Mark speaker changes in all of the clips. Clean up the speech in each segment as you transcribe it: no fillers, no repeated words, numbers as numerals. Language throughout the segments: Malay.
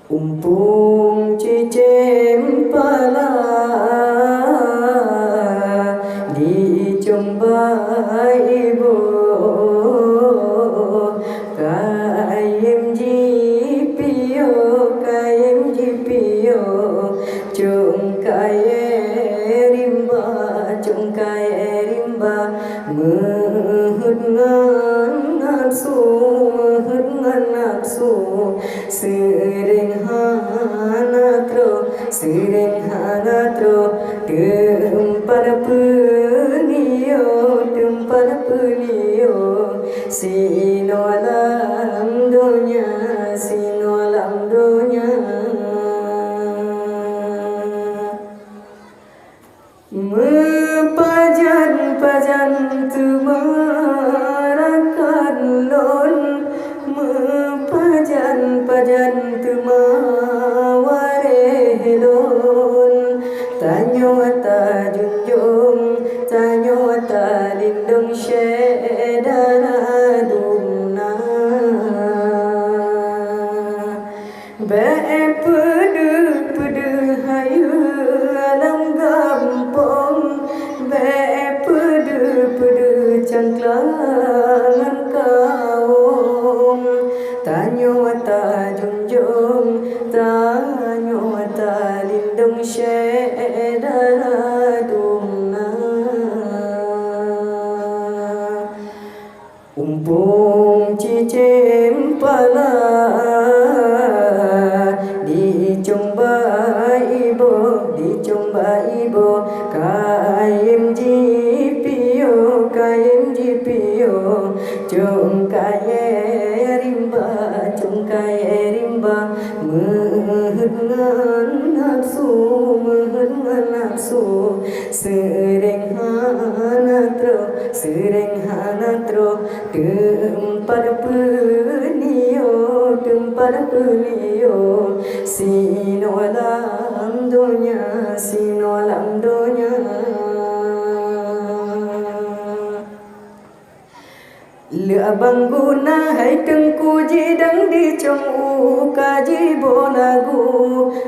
Speaker 1: Umpung cicim pala dicumbai ibu kayem jipio cung kaye rimba mehut ngan nafsu sering hanatro tempat penio sinolam dunia Mepajan tumarakan lon Mepajan tumawarelon Tanyo ta junjung Tanyo ta lindung syedana dumna Bepedu hayu alam gampong Bepedu cangklangan kaum Tanyo ta junjung Tanyo ta lindung syedana dumna Umpung cicim pala dicumbai ibu kayem jipio cung kaye rimba mehut ngan nafsu sering hanatro tempat penio sinolam dunia lựa bằng guna hay tengku jidang di trong u kaji bolagu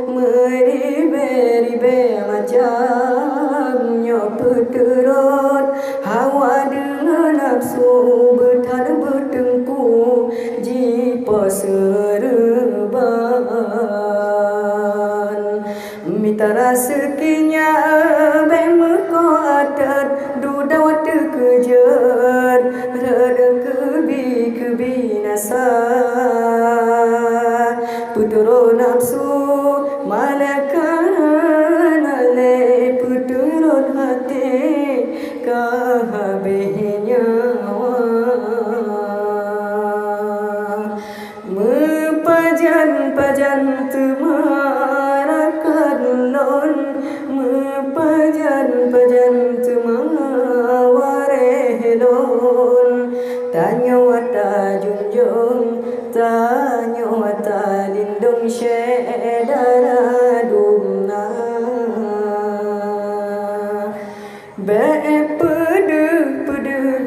Speaker 1: meribe macam nyoputurot hawa dengan nafsu bertengku jipo serban mitara sekinya bemko adat dudawat kejet rada kebinasa puturo nafsu malakan ale puturun hati kahabehnya mepajan tumarakan lon mepajan tumawarelon Tanyo ta junjung Tanyo ta lindung syedana dumna Bepedu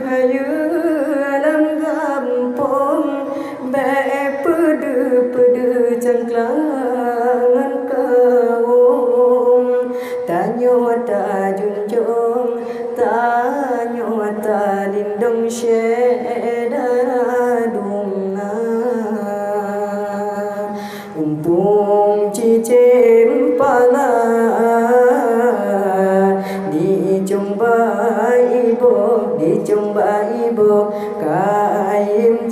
Speaker 1: hayu alam gampong Bepedu cangklangan kaum Tanyo ta junjung Tanyo ta lindung syedana dumna Umpung cicim pala dicumbai ibu kayem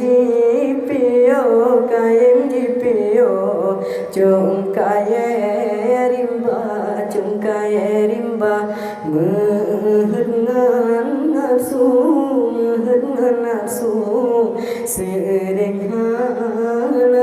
Speaker 1: jipio cung kaye rimba mehut ngan nafsu sering